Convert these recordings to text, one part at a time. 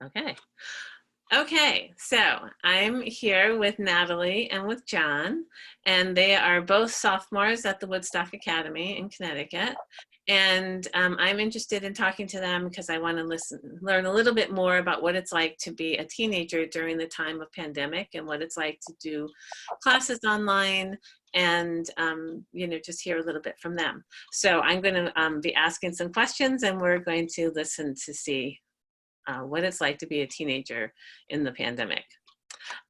Okay. Okay, so I'm here with Natalie and with John, and they are both sophomores at the Woodstock Academy in Connecticut. And I'm interested in talking to them because I want to learn a little bit more about what it's like to be a teenager during the time of pandemic and what it's like to do classes online and, just hear a little bit from them. So I'm going to be asking some questions and we're going to listen to see what it's like to be a teenager in the pandemic.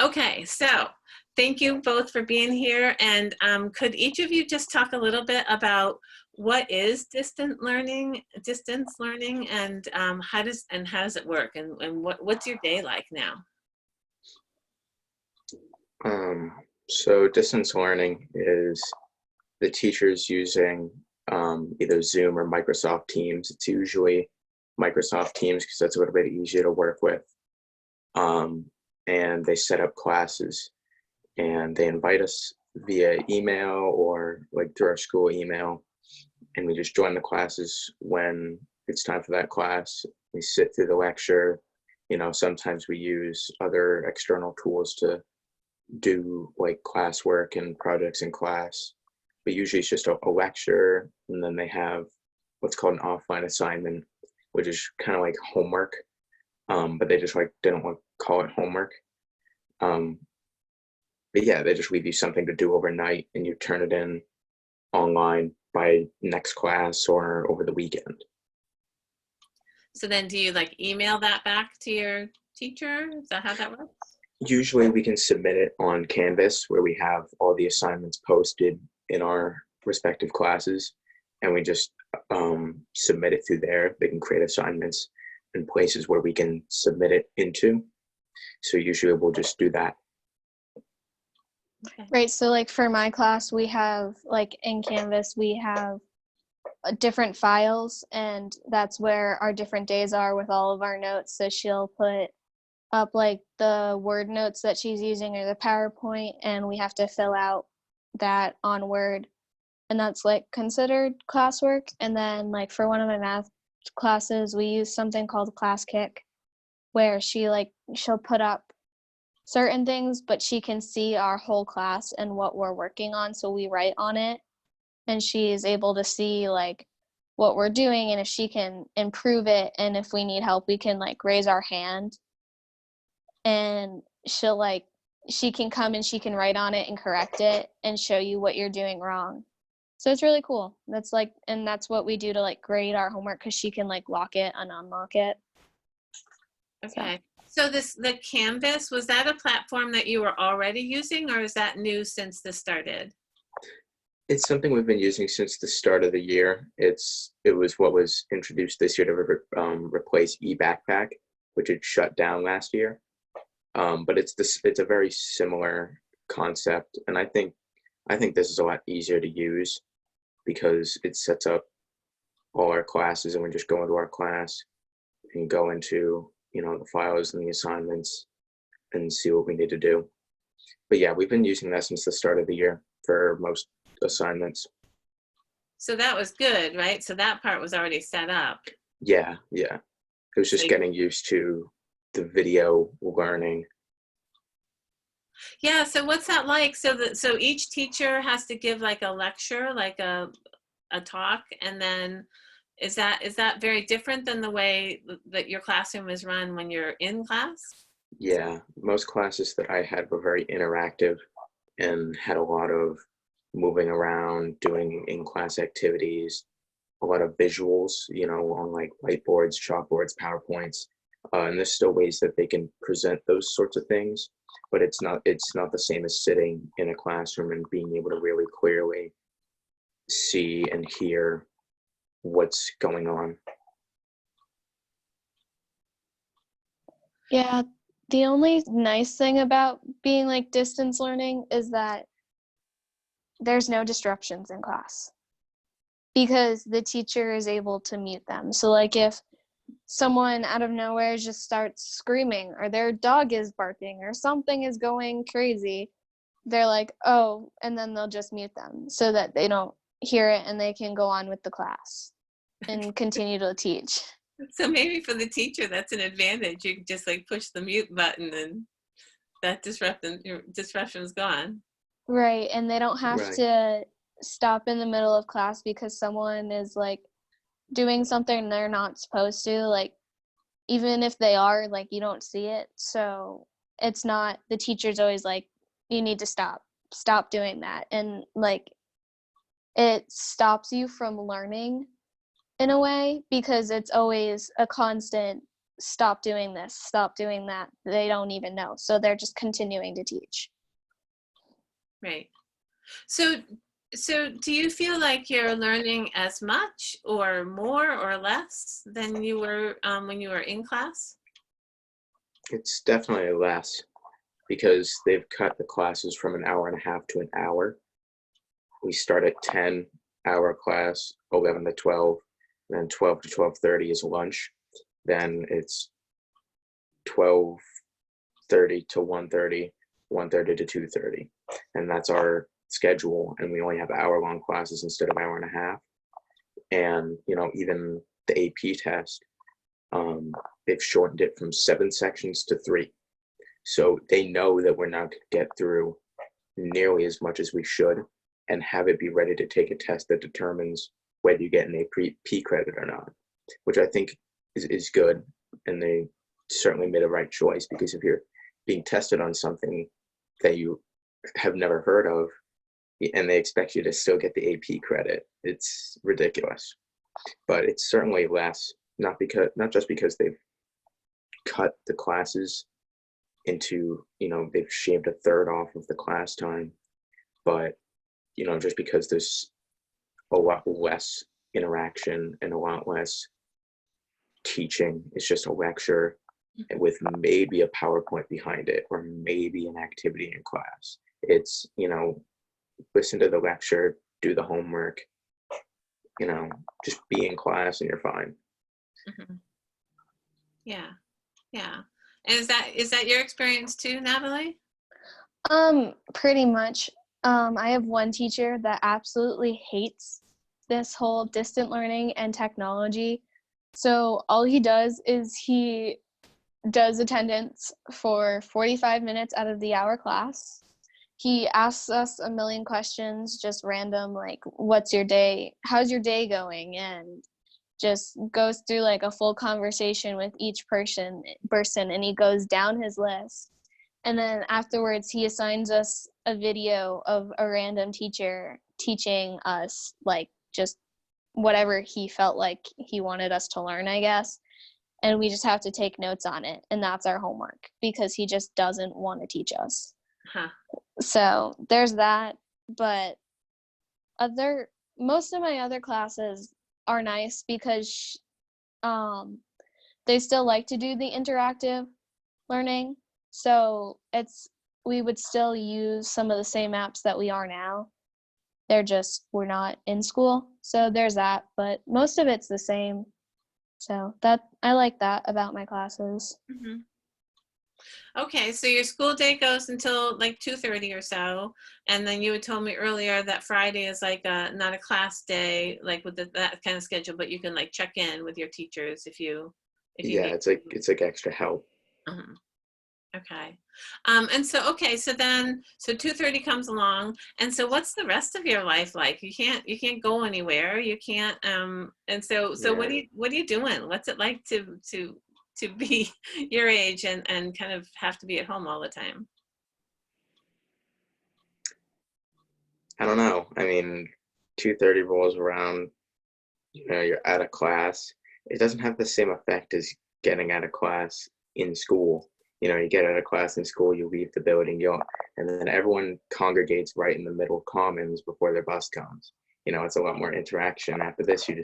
Okay, so thank you both for being here. And could each of you just talk a little bit about what is distance learning, and how does it work, and what's your day like now? So distance learning is the teachers using either Zoom or Microsoft Teams. It's usually Microsoft Teams because that's a little bit easier to work with. And they set up classes and they invite us via email or like through our school email. And we just join the classes when it's time for that class. We sit through the lecture. Sometimes we use other external tools to do like classwork and projects in class. But usually it's just a lecture, and then they have what's called an offline assignment, which is kind of like homework, but they just didn't want to call it homework. But yeah, they just leave you something to do overnight, and you turn it in online by next class or over the weekend. So then do you email that back to your teacher? Is that how that works? Usually we can submit it on Canvas where we have all the assignments posted in our respective classes, and we just submit it through there. They can create assignments in places where we can submit it into. So usually we'll just do that. Okay. Right. So for my class, we have in Canvas, we have different files, and that's where our different days are with all of our notes. So she'll put up the Word notes that she's using or the PowerPoint, and we have to fill out that on Word, and that's considered classwork. And then for one of my math classes, we use something called Class Kick, where she'll put up certain things, but she can see our whole class and what we're working on, so we write on it, and she is able to see what we're doing, and if she can improve it, and if we need help, we can raise our hand, and she can come and she can write on it and correct it and show you what you're doing wrong. So it's really cool. That's and that's what we do to grade our homework, because she can lock it and unlock it. Okay. So the Canvas, was that a platform that you were already using, or is that new since this started? It's something we've been using since the start of the year. It was what was introduced this year to replace eBackpack, which had shut down last year. But it's a very similar concept, and I think this is a lot easier to use because it sets up all our classes, and we just go into our class and go into the files and the assignments and see what we need to do. But yeah, we've been using that since the start of the year for most assignments. So that was good, right? So that part was already set up. Yeah. It was just getting used to the video learning. Yeah, so what's that like? So each teacher has to give a lecture, a talk, and then is that very different than the way that your classroom is run when you're in class? Yeah, most classes that I had were very interactive and had a lot of moving around, doing in-class activities, a lot of visuals, on whiteboards, chalkboards, PowerPoints. And there's still ways that they can present those sorts of things, but it's not the same as sitting in a classroom and being able to really clearly see and hear what's going on. Yeah, the only nice thing about being distance learning is that there's no disruptions in class, because the teacher is able to mute them. So if someone out of nowhere just starts screaming, or their dog is barking, or something is going crazy, they're oh, and then they'll just mute them so that they don't hear it and they can go on with the class and continue to teach. So maybe for the teacher, that's an advantage. You can just like push the mute button and that disruption's gone. Right, and they don't have Right. to stop in the middle of class because someone is like doing something they're not supposed to. Like, even if they are, like, you don't see it. So it's not, the teacher's always like, you need to stop doing that. And like, it stops you from learning in a way because it's always a constant stop doing this, stop doing that. They don't even know. So they're just continuing to teach. Right. So, so do you feel like you're learning as much or more or less than you were when you were in class? It's definitely less because they've cut the classes from an hour and a half to an hour. We start at 10-hour class, 11 to 12, and then 12 to 12:30 is lunch. Then it's 12:30 to 1:30, 1:30 to 2:30. And that's our schedule. And we only have hour-long classes instead of hour and a half. And, even the AP test, they've shortened it from 7 sections to 3. So they know that we're not going to get through nearly as much as we should and have it be ready to take a test that determines whether you get an AP credit or not, which I think is good. And they certainly made a right choice, because if you're being tested on something that you have never heard of and they expect you to still get the AP credit, it's ridiculous. But it's certainly less, not just because they've cut the classes into, they've shaved a third off of the class time, but just because there's a lot less interaction and a lot less teaching. It's just a lecture with maybe a PowerPoint behind it or maybe an activity in class. It's, listen to the lecture, do the homework, just be in class and you're fine. Mm-hmm. Yeah, yeah. And is that your experience too, Natalie? Pretty much. I have one teacher that absolutely hates this whole distant learning and technology. So all he does is he does attendance for 45 minutes out of the hour class. He asks us a million questions, just random, like, what's your day? How's your day going? And just goes through like a full conversation with each person, and he goes down his list. And then afterwards, he assigns us a video of a random teacher teaching us, like, just whatever he felt like he wanted us to learn, I guess. And we just have to take notes on it. And that's our homework because he just doesn't want to teach us. Huh. So there's that. But most of my other classes are nice because they still like to do the interactive learning. So we would still use some of the same apps that we are now. We're not in school. So there's that, but most of it's the same. So I like that about my classes. Mm-hmm. Okay, so your school day goes until like 2:30 or so, and then you had told me earlier that Friday is like not a class day, like with that kind of schedule, but you can like check in with your teachers if you Yeah, need. it's like extra help. Uh-huh. Okay. And so, okay, so 2:30 comes along. And so what's the rest of your life like? You can't go anywhere. You can't, and so Yeah. what are you doing? What's it like to be your age and kind of have to be at home all the time? I don't know. I mean, 2:30 rolls around, you're out of class. It doesn't have the same effect as getting out of class in school. You get out of class in school, you leave the building, and then everyone congregates right in the middle commons before their bus comes. It's a lot more interaction. After this, you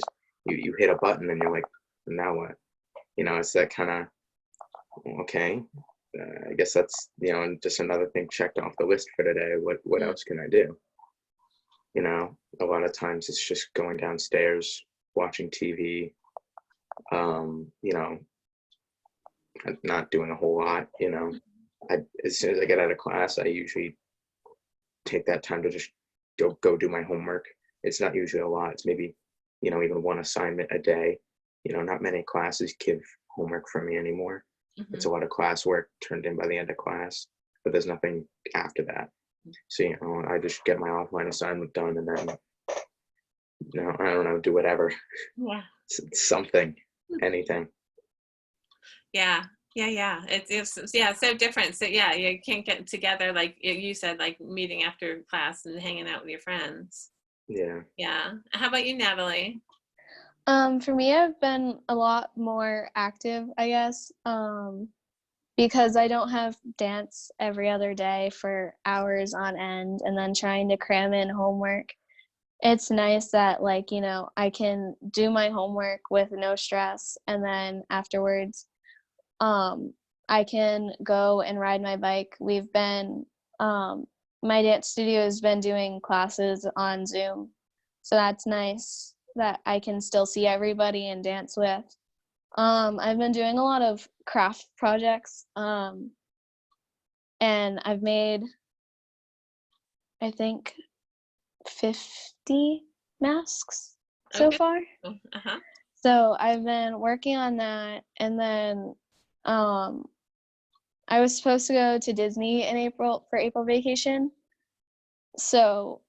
hit a button and you're like, now what? It's that kind of, okay, I guess that's, just another thing checked off the list for today. What else can I do? A lot of times it's just going downstairs, watching TV, not doing a whole lot. As soon as I get out of class, I usually take that time to just go do my homework. It's not usually a lot. It's maybe, even one assignment a day. not many classes give homework for me anymore. It's Hmm. a lot of classwork turned in by the end of class, but there's nothing after that. So, I just get my offline assignment done and then, I don't know, do whatever, Yeah. something, anything. Yeah. Yeah. Yeah. It's so different. So yeah, you can't get together like you said, like meeting after class and hanging out with your friends. Yeah. Yeah. How about you, Natalie? For me, I've been a lot more active, I guess, because I don't have dance every other day for hours on end and then trying to cram in homework. It's nice that, like, I can do my homework with no stress, and then afterwards, um, I can go and ride my bike. Um, my dance studio has been doing classes on Zoom, so that's nice that I can still see everybody and dance with. I've been doing a lot of craft projects, and I've made, I think, 50 masks so Okay. far. Uh-huh. So I've been working on that, and then um, I was supposed to go to Disney in April for April vacation. So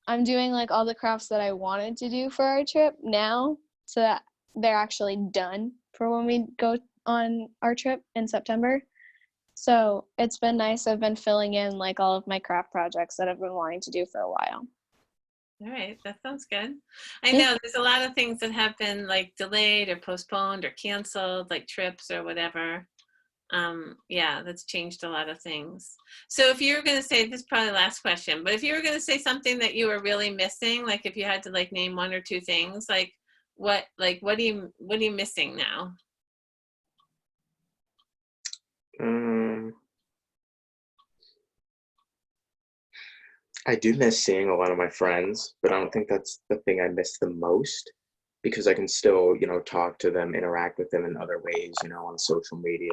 I'm doing like all the crafts that I wanted to do for our trip now, so that they're actually done for when we go on our trip in September. So it's been nice. I've been filling in like all of my craft projects that I've been wanting to do for a while. All right, that sounds good. I Mm. know there's a lot of things that have been like delayed or postponed or canceled, like trips or whatever. Yeah, that's changed a lot of things. So if you were going to say, this is probably the last question, but if you were going to say something that you were really missing, like if you had to like name one or two things, what are you missing now? Um, I do miss seeing a lot of my friends, but I don't think that's the thing I miss the most because I can still, talk to them, interact with them in other ways, on social media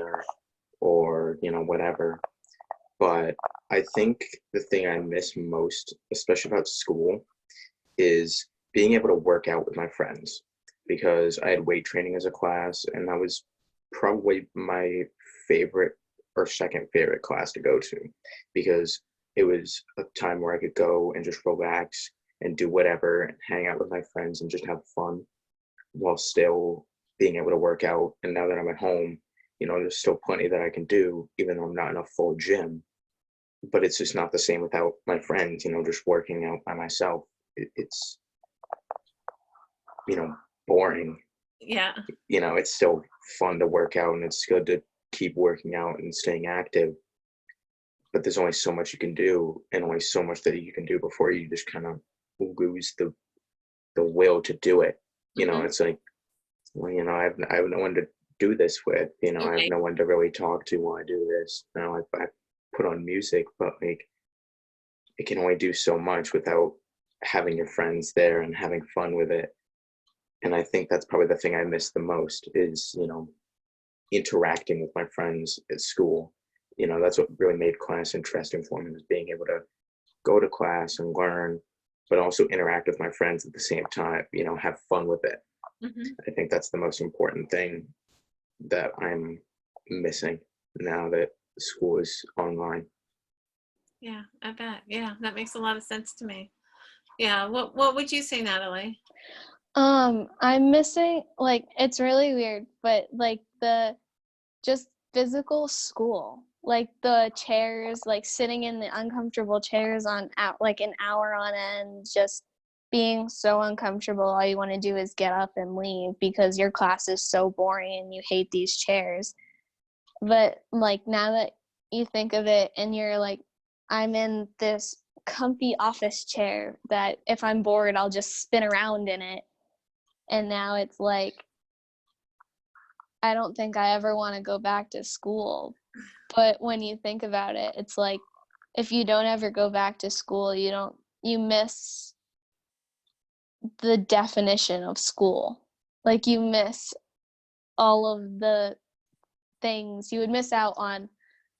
or, whatever. But I think the thing I miss most, especially about school, is being able to work out with my friends because I had weight training as a class, and that was probably my favorite or second favorite class to go to because it was a time where I could go and just relax and do whatever and hang out with my friends and just have fun while still being able to work out. And now that I'm at home, there's still plenty that I can do, even though I'm not in a full gym. But it's just not the same without my friends, just working out by myself. It's, you know, boring. Yeah. It's still fun to work out and it's good to keep working out and staying active. But there's only so much you can do and only so much that you can do before you just kind of lose the will to do it. Hmm. It's like, well, I have no one to do this with. I have Okay. no one to really talk to while I do this. I put on music, but like it can only do so much without having your friends there and having fun with it. And I think that's probably the thing I miss the most is, interacting with my friends at school. That's what really made class interesting for me was being able to go to class and learn, but also interact with my friends at the same time, have fun with it. Hmm. I think that's the most important thing that I'm missing now that school is online. Yeah, I bet. Yeah, that makes a lot of sense to me. Yeah. What would you say, Natalie? I'm missing, like, it's really weird, but like the just physical school, like the chairs, like sitting in the uncomfortable chairs on out like an hour on end, just being so uncomfortable. All you want to do is get up and leave because your class is so boring and you hate these chairs. But like now that you think of it and you're like, I'm in this comfy office chair that if I'm bored, I'll just spin around in it. And now it's like, I don't think I ever want to go back to school. But when you think about it, it's like if you don't ever go back to school, you miss the definition of school. Like you miss all of the things. You would miss out on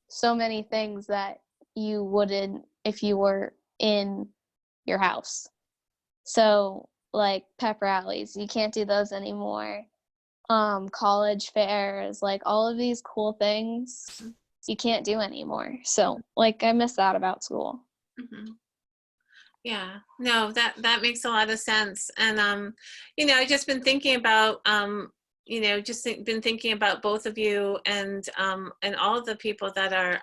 so many things that you wouldn't if you were in your house. So like pep rallies, you can't do those anymore. college fairs, like all of these cool things you can't do anymore. So like I miss that about school. Mm-hmm. Yeah, no, that makes a lot of sense. And I've just been thinking about been thinking about both of you and all of the people that are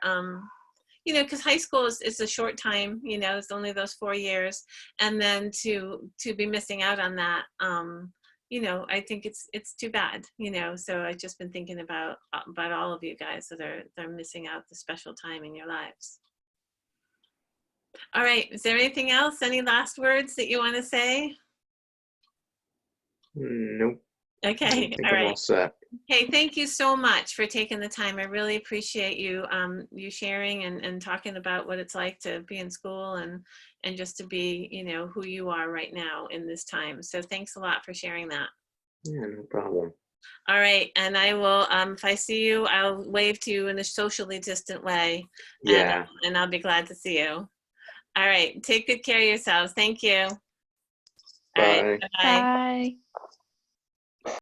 because high school is a short time, it's only those 4 years, and then to be missing out on that, I think it's too bad, so I've just been thinking about all of you guys that are missing out the special time in your lives. All right, is there anything else? Any last words that you want to say? Nope. Okay, I think all I'm right. all set. Hey, thank you so much for taking the time. I really appreciate you sharing and talking about what it's like to be in school and just to be, who you are right now in this time. So thanks a lot for sharing that. Yeah, no problem. All right, and I will, if I see you, I'll wave to you in a socially distant way. Yeah. And I'll be glad to see you. All right, take good care of yourselves. Thank you. All right, Bye. bye. Bye.